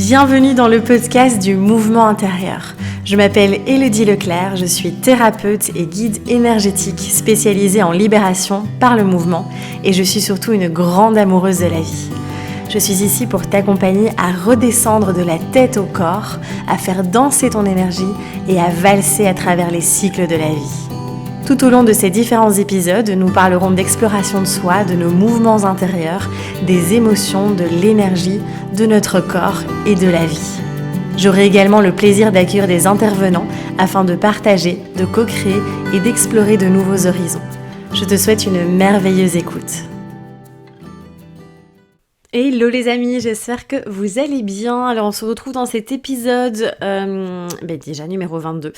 Bienvenue dans le podcast du mouvement intérieur. Je m'appelle Élodie Leclerc, je suis thérapeute et guide énergétique spécialisée en libération par le mouvement et je suis surtout une grande amoureuse de la vie. Je suis ici pour t'accompagner à redescendre de la tête au corps, à faire danser ton énergie et à valser à travers les cycles de la vie. Tout au long de ces différents épisodes, nous parlerons d'exploration de soi, de nos mouvements intérieurs, des émotions, de l'énergie, de notre corps et de la vie. J'aurai également le plaisir d'accueillir des intervenants afin de partager, de co-créer et d'explorer de nouveaux horizons. Je te souhaite une merveilleuse écoute. Hello les amis, j'espère que vous allez bien. Alors on se retrouve dans cet épisode, déjà numéro 22,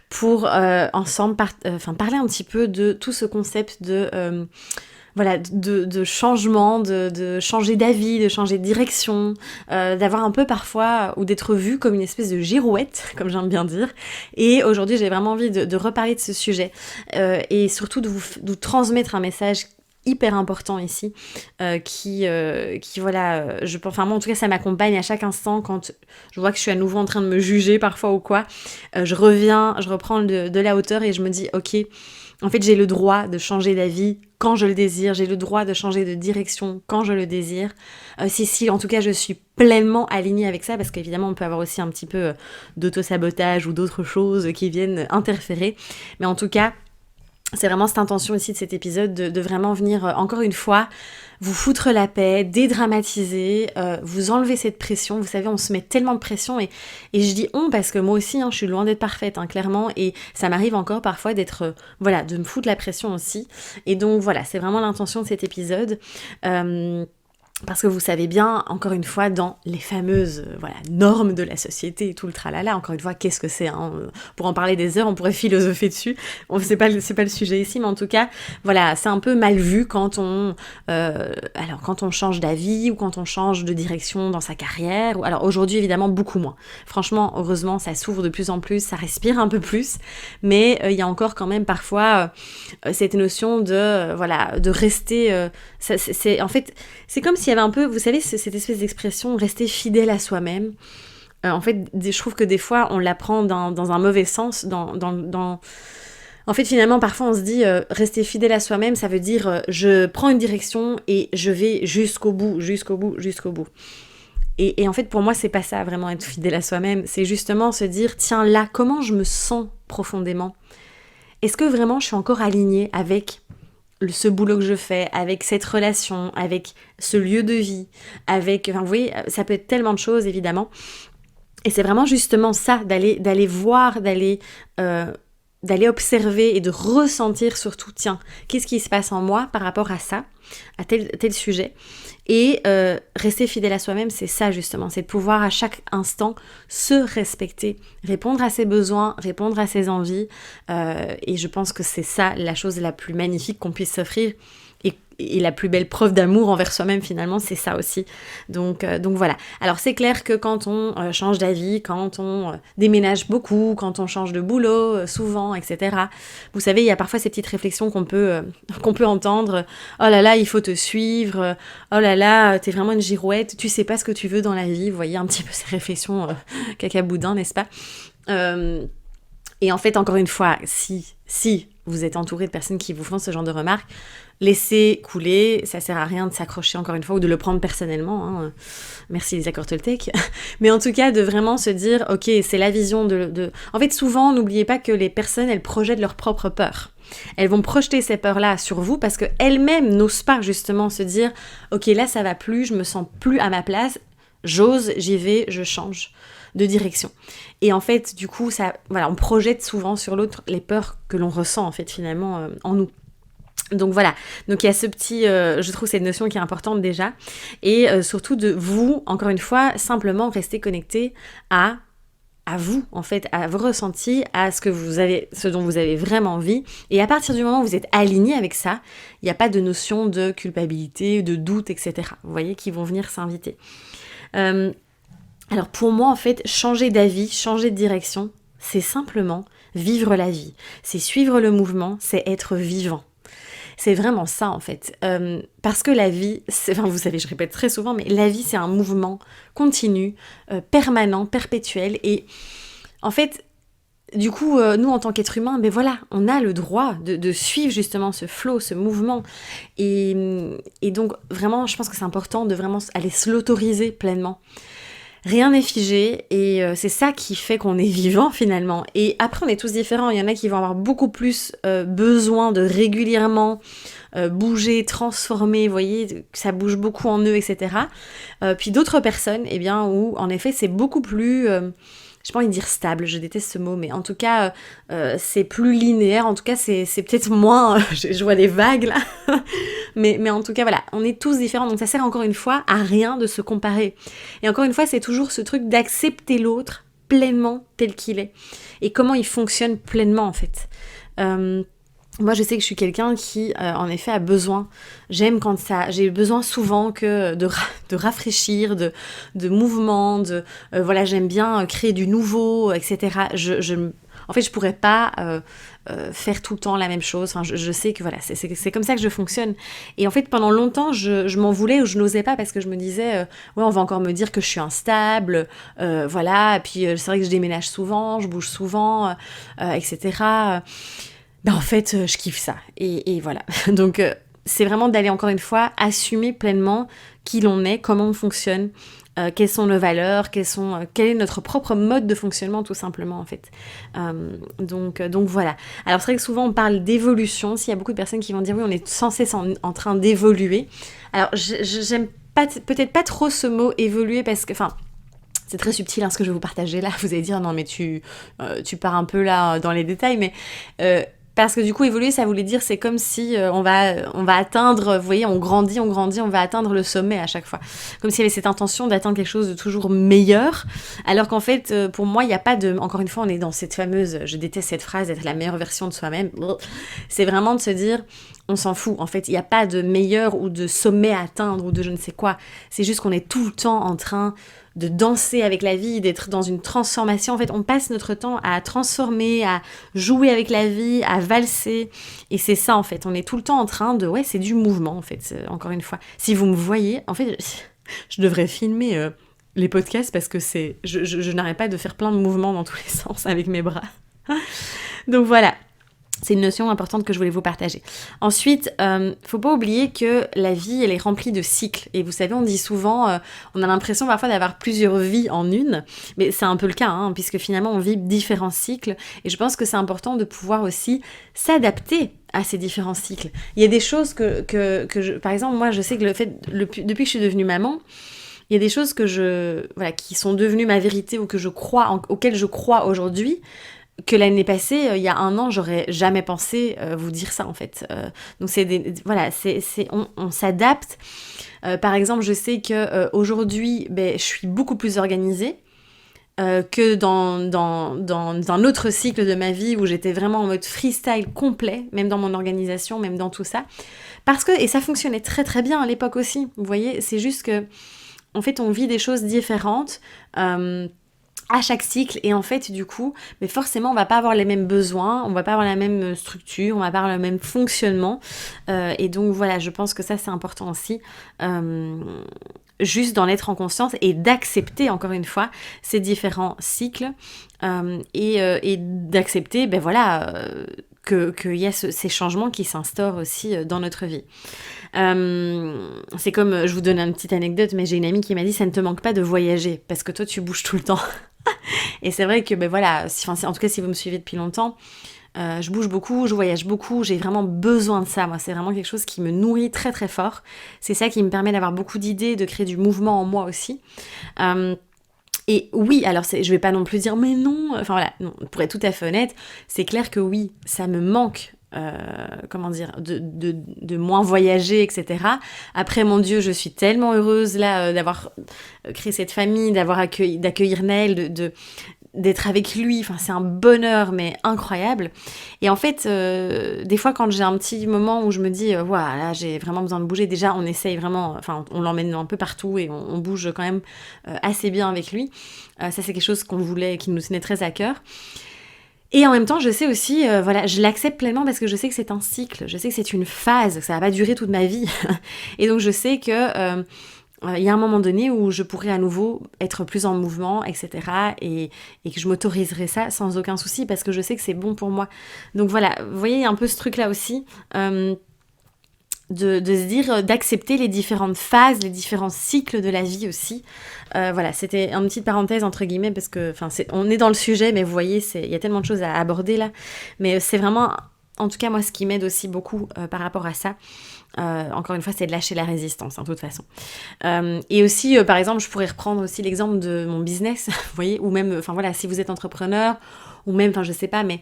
pour ensemble parler un petit peu de tout ce concept de changement, de changer d'avis, de changer de direction, d'avoir un peu parfois, ou d'être vu comme une espèce de girouette, comme j'aime bien dire. Et aujourd'hui j'ai vraiment envie de reparler de ce sujet et surtout de vous transmettre un message hyper important ici, qui je pense, moi en tout cas ça m'accompagne à chaque instant quand je vois que je suis à nouveau en train de me juger parfois ou quoi, je reprends de la hauteur et je me dis ok, en fait j'ai le droit de changer d'avis quand je le désire, j'ai le droit de changer de direction quand je le désire, si en tout cas je suis pleinement alignée avec ça, parce qu'évidemment on peut avoir aussi un petit peu d'auto-sabotage ou d'autres choses qui viennent interférer, mais en tout cas c'est vraiment cette intention ici de cet épisode de vraiment venir, encore une fois, vous foutre la paix, dédramatiser, vous enlever cette pression. Vous savez, on se met tellement de pression et je dis on parce que moi aussi, je suis loin d'être parfaite, clairement, et ça m'arrive encore parfois de me foutre la pression aussi. Et donc voilà, c'est vraiment l'intention de cet épisode. Parce que vous savez bien, encore une fois, dans les fameuses normes de la société et tout le tralala, encore une fois, qu'est-ce que c'est Pour en parler des heures, on pourrait philosopher dessus. C'est pas le sujet ici, mais en tout cas, voilà, c'est un peu mal vu quand on change d'avis ou quand on change de direction dans sa carrière. Alors aujourd'hui, évidemment, beaucoup moins. Franchement, heureusement, ça s'ouvre de plus en plus, ça respire un peu plus, mais il y a encore quand même parfois cette notion de rester... c'est comme s'il y avait un peu, vous savez, cette espèce d'expression rester fidèle à soi-même. En fait, je trouve que des fois, on la prend dans un mauvais sens. En fait, finalement, parfois, on se dit rester fidèle à soi-même, ça veut dire je prends une direction et je vais jusqu'au bout. Et en fait, pour moi, c'est pas ça, vraiment être fidèle à soi-même. C'est justement se dire, tiens, là, comment je me sens profondément ? Est-ce que vraiment je suis encore alignée avec ce boulot que je fais, avec cette relation, avec ce lieu de vie, vous voyez, ça peut être tellement de choses évidemment, et c'est vraiment justement ça, d'aller voir, d'aller observer et de ressentir surtout, tiens, qu'est-ce qui se passe en moi par rapport à ça, à tel sujet, et rester fidèle à soi-même, c'est ça justement, c'est de pouvoir à chaque instant se respecter, répondre à ses besoins, répondre à ses envies, et je pense que c'est ça la chose la plus magnifique qu'on puisse s'offrir, et la plus belle preuve d'amour envers soi-même finalement, c'est ça aussi. Donc voilà. Alors c'est clair que quand on change d'avis, quand on déménage beaucoup, quand on change de boulot souvent, etc. Vous savez, il y a parfois ces petites réflexions qu'on peut entendre. Oh là là, il faut te suivre. Oh là là, t'es vraiment une girouette. Tu sais pas ce que tu veux dans la vie. Vous voyez un petit peu ces réflexions cacaboudin, n'est-ce pas ? Et en fait, encore une fois, si vous êtes entouré de personnes qui vous font ce genre de remarques, laissez couler, ça sert à rien de s'accrocher encore une fois ou de le prendre personnellement, merci les accords Toltec, mais en tout cas de vraiment se dire, ok, c'est la vision de... En fait, souvent, n'oubliez pas que les personnes, elles projettent leurs propres peurs. Elles vont projeter ces peurs-là sur vous parce qu'elles-mêmes n'osent pas justement se dire, ok, là ça va plus, je me sens plus à ma place, j'ose, j'y vais, je change de direction. Et en fait, du coup, on projette souvent sur l'autre les peurs que l'on ressent en fait finalement en nous. Donc voilà, donc il y a ce petit, je trouve cette notion qui est importante déjà, et surtout de vous, encore une fois, simplement rester connecté à vous, en fait, à vos ressentis, à ce dont vous avez vraiment envie, et à partir du moment où vous êtes aligné avec ça, il n'y a pas de notion de culpabilité, de doute, etc. Vous voyez, qui vont venir s'inviter. Alors pour moi, en fait, changer d'avis, changer de direction, c'est simplement vivre la vie. C'est suivre le mouvement, c'est être vivant. C'est vraiment ça en fait. Parce que la vie, enfin vous savez, je répète très souvent, mais la vie c'est un mouvement continu, permanent, perpétuel. Et en fait, du coup, nous en tant qu'êtres humains, ben voilà, on a le droit de suivre justement ce flow, ce mouvement. Et donc vraiment, je pense que c'est important de vraiment aller se l'autoriser pleinement. Rien n'est figé et c'est ça qui fait qu'on est vivant finalement. Et après on est tous différents, il y en a qui vont avoir beaucoup plus besoin de régulièrement bouger, transformer, vous voyez, que ça bouge beaucoup en eux, etc. Puis d'autres personnes, eh bien, où en effet c'est beaucoup plus... j'ai pas envie de dire stable, je déteste ce mot, mais en tout cas, c'est plus linéaire, en tout cas, c'est peut-être moins... je vois des vagues, là. mais en tout cas, voilà, on est tous différents, donc ça sert encore une fois à rien de se comparer. Et encore une fois, c'est toujours ce truc d'accepter l'autre pleinement tel qu'il est. Et comment il fonctionne pleinement, en fait. Moi, je sais que je suis quelqu'un qui, en effet, a besoin. J'aime quand ça... J'ai besoin souvent que de rafraîchir, de mouvement, voilà, j'aime bien créer du nouveau, etc. En fait, je pourrais pas faire tout le temps la même chose. Enfin, je sais que, voilà, c'est comme ça que je fonctionne. Et en fait, pendant longtemps, je m'en voulais ou je n'osais pas parce que je me disais, ouais, on va encore me dire que je suis instable, voilà. Et puis, c'est vrai que je déménage souvent, je bouge souvent, etc., ben en fait, je kiffe ça. Et voilà. Donc, c'est vraiment d'aller encore une fois assumer pleinement qui l'on est, comment on fonctionne, quelles sont nos valeurs, quel est notre propre mode de fonctionnement tout simplement en fait. Donc voilà. Alors c'est vrai que souvent on parle d'évolution. S'il y a beaucoup de personnes qui vont dire oui, on est sans cesse en train d'évoluer. Alors j'aime peut-être pas trop ce mot évoluer parce que... Enfin, c'est très subtil ce que je vais vous partager là. Vous allez dire non mais tu pars un peu là dans les détails, mais... parce que du coup, évoluer, ça voulait dire, c'est comme si on va atteindre, vous voyez, on grandit, on va atteindre le sommet à chaque fois. Comme s'il y avait cette intention d'atteindre quelque chose de toujours meilleur. Alors qu'en fait, pour moi, il n'y a pas de... Encore une fois, on est dans cette fameuse... Je déteste cette phrase, d'être la meilleure version de soi-même. C'est vraiment de se dire, on s'en fout. En fait, il n'y a pas de meilleur ou de sommet à atteindre ou de je ne sais quoi. C'est juste qu'on est tout le temps en train de danser avec la vie, d'être dans une transformation. En fait, on passe notre temps à transformer, à jouer avec la vie, à valser. Et c'est ça, en fait. On est tout le temps en train de... Ouais, c'est du mouvement, en fait, encore une fois. Si vous me voyez, en fait, je devrais filmer les podcasts parce que je n'arrête pas de faire plein de mouvements dans tous les sens avec mes bras. Donc voilà. C'est une notion importante que je voulais vous partager. Ensuite, faut pas oublier que la vie, elle est remplie de cycles. Et vous savez, on dit souvent, on a l'impression parfois d'avoir plusieurs vies en une. Mais c'est un peu le cas, puisque finalement, on vit différents cycles. Et je pense que c'est important de pouvoir aussi s'adapter à ces différents cycles. Il y a des choses par exemple, moi, je sais que depuis que je suis devenue maman, il y a des choses qui sont devenues ma vérité ou auxquelles je crois aujourd'hui, que l'année passée, il y a 1 an, j'aurais jamais pensé vous dire ça en fait. Donc on s'adapte. Par exemple, je sais que aujourd'hui, je suis beaucoup plus organisée que dans un autre cycle de ma vie où j'étais vraiment en mode freestyle complet, même dans mon organisation, même dans tout ça. Et ça fonctionnait très très bien à l'époque aussi. Vous voyez, c'est juste que en fait, on vit des choses différentes. À chaque cycle, et en fait du coup mais forcément on va pas avoir les mêmes besoins, on va pas avoir la même structure, on va pas avoir le même fonctionnement, et donc voilà, je pense que ça c'est important aussi, juste d'en être en conscience et d'accepter encore une fois ces différents cycles, et d'accepter qu'il y a ces changements qui s'instaurent aussi dans notre vie. C'est comme, je vous donne une petite anecdote, mais j'ai une amie qui m'a dit ça ne te manque pas de voyager parce que toi tu bouges tout le temps. Et c'est vrai que en tout cas si vous me suivez depuis longtemps, je bouge beaucoup, je voyage beaucoup, j'ai vraiment besoin de ça. Moi, c'est vraiment quelque chose qui me nourrit très très fort. C'est ça qui me permet d'avoir beaucoup d'idées, de créer du mouvement en moi aussi. Et oui, alors je vais pas non plus dire mais non, enfin voilà, non, pour être tout à fait honnête, c'est clair que oui, ça me manque. De moins voyager, etc. Après, mon Dieu, je suis tellement heureuse là d'avoir créé cette famille, d'accueillir Naël, d'être avec lui. Enfin, c'est un bonheur, mais incroyable. Et en fait, des fois, quand j'ai un petit moment où je me dis, voilà, j'ai vraiment besoin de bouger, déjà, on essaye vraiment, enfin, on l'emmène un peu partout et on bouge quand même assez bien avec lui. Ça, c'est quelque chose qu'on voulait, qui nous tenait très à cœur. Et en même temps, je sais aussi, voilà, je l'accepte pleinement parce que je sais que c'est un cycle, je sais que c'est une phase, que ça va pas durer toute ma vie. Et donc je sais que il y a un moment donné où je pourrais à nouveau être plus en mouvement, etc. Et que je m'autoriserai ça sans aucun souci parce que je sais que c'est bon pour moi. Donc voilà, vous voyez, il y a un peu ce truc-là aussi. De se dire, d'accepter les différentes phases, les différents cycles de la vie aussi. Voilà, c'était une petite parenthèse entre guillemets parce que, on est dans le sujet, mais vous voyez, il y a tellement de choses à aborder là. Mais c'est vraiment, en tout cas moi, ce qui m'aide aussi beaucoup par rapport à ça. Encore une fois, c'est de lâcher la résistance, de toute façon. Et aussi, par exemple, je pourrais reprendre aussi l'exemple de mon business, vous voyez, ou même, si vous êtes entrepreneur, ou même, je sais pas, mais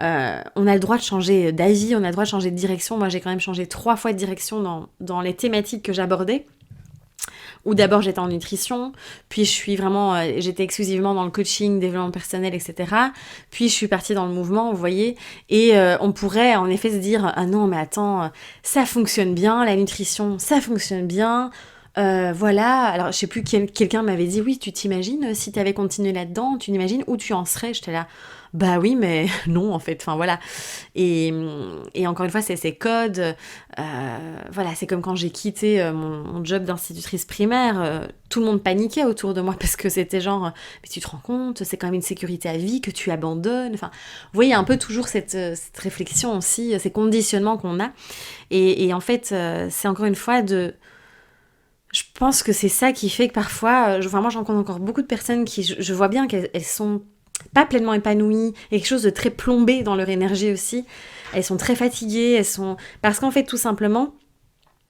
on a le droit de changer d'avis, on a le droit de changer de direction. Moi, j'ai quand même changé 3 fois de direction dans les thématiques que j'abordais. Où d'abord j'étais en nutrition, puis j'étais exclusivement dans le coaching, développement personnel, etc. Puis je suis partie dans le mouvement, vous voyez, et on pourrait en effet se dire « Ah non, mais attends, ça fonctionne bien, la nutrition, ça fonctionne bien ». Voilà, alors je sais plus, quelqu'un m'avait dit « Oui, tu t'imagines si tu avais continué là-dedans, tu t'imagines où tu en serais ?» J'étais là « Bah oui, mais non, en fait, voilà. » Et encore une fois, c'est ces codes, voilà, c'est comme quand j'ai quitté mon job d'institutrice primaire, tout le monde paniquait autour de moi parce que c'était genre « Mais tu te rends compte, c'est quand même une sécurité à vie que tu abandonnes. » Enfin, vous voyez, un peu toujours cette réflexion aussi, ces conditionnements qu'on a. Et en fait, c'est encore une fois je pense que c'est ça qui fait que parfois, moi j'en rencontre encore beaucoup de personnes qui, je vois bien qu'elles sont pas pleinement épanouies, il y a quelque chose de très plombé dans leur énergie aussi, elles sont très fatiguées, parce qu'en fait tout simplement,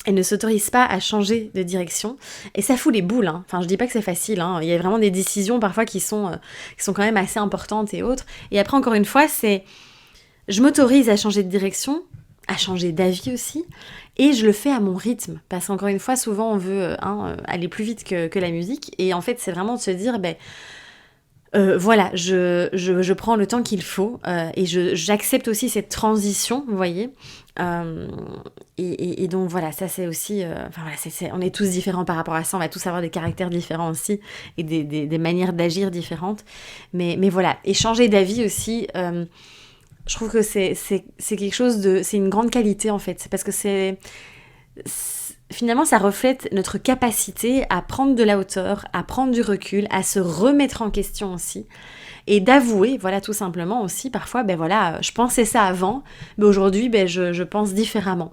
elles ne s'autorisent pas à changer de direction, et ça fout les boules, hein. Enfin je dis pas que c'est facile, hein. Il y a vraiment des décisions parfois qui sont quand même assez importantes et autres, et après encore une fois, je m'autorise à changer de direction, à changer d'avis aussi, et je le fais à mon rythme, parce qu'encore une fois, souvent on veut aller plus vite que la musique, et en fait c'est vraiment de se dire, voilà, je prends le temps qu'il faut, et j'accepte aussi cette transition, vous voyez, et donc voilà, ça c'est aussi, on est tous différents par rapport à ça, on va tous avoir des caractères différents aussi, et des manières d'agir différentes, mais voilà, et changer d'avis aussi, je trouve que c'est quelque chose c'est une grande qualité en fait, parce que finalement ça reflète notre capacité à prendre de la hauteur, à prendre du recul, à se remettre en question aussi, et d'avouer, voilà, tout simplement aussi, parfois, je pensais ça avant, mais aujourd'hui, je pense différemment.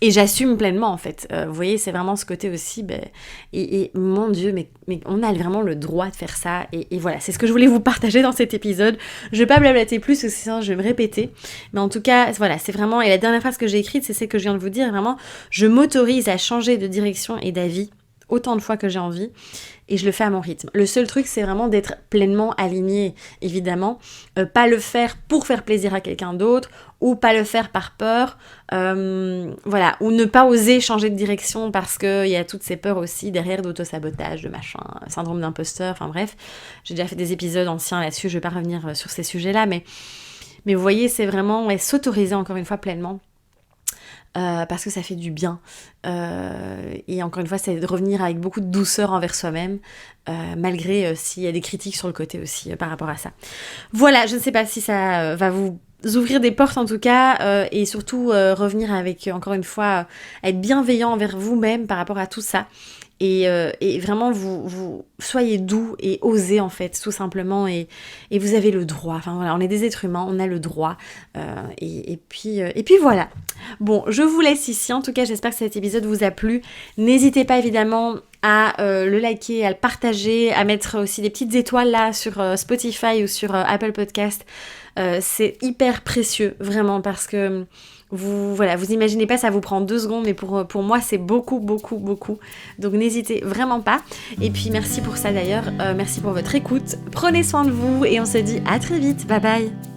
Et j'assume pleinement, en fait. Vous voyez, c'est vraiment ce côté aussi, et mon Dieu, mais on a vraiment le droit de faire ça. Et voilà, c'est ce que je voulais vous partager dans cet épisode. Je vais pas blablater plus, parce que sinon je vais me répéter. Mais en tout cas, voilà, c'est vraiment... Et la dernière phrase que j'ai écrite, c'est celle que je viens de vous dire, vraiment, je m'autorise à changer de direction et d'avis autant de fois que j'ai envie, et je le fais à mon rythme. Le seul truc, c'est vraiment d'être pleinement aligné, évidemment. Pas le faire pour faire plaisir à quelqu'un d'autre, ou pas le faire par peur, voilà, ou ne pas oser changer de direction parce qu'il y a toutes ces peurs aussi derrière, d'auto-sabotage, de machin, syndrome d'imposteur, enfin bref, j'ai déjà fait des épisodes anciens là-dessus, je vais pas revenir sur ces sujets-là, mais vous voyez, c'est vraiment s'autoriser encore une fois pleinement, parce que ça fait du bien, et encore une fois c'est de revenir avec beaucoup de douceur envers soi-même, malgré s'il y a des critiques sur le côté aussi par rapport à ça. Voilà, je ne sais pas si ça va vous ouvrir des portes en tout cas, et surtout revenir avec, encore une fois, être bienveillant envers vous-même par rapport à tout ça, et vraiment vous soyez doux et osez en fait, tout simplement, et vous avez le droit, enfin voilà, on est des êtres humains, on a le droit, et puis voilà. Bon, je vous laisse ici, en tout cas j'espère que cet épisode vous a plu, n'hésitez pas évidemment à le liker, à le partager, à mettre aussi des petites étoiles là sur Spotify ou sur Apple Podcast, c'est hyper précieux vraiment, parce que vous imaginez pas, ça vous prend 2 secondes, mais pour moi c'est beaucoup, donc n'hésitez vraiment pas, et puis merci pour ça d'ailleurs, merci pour votre écoute, prenez soin de vous, et on se dit à très vite, bye bye.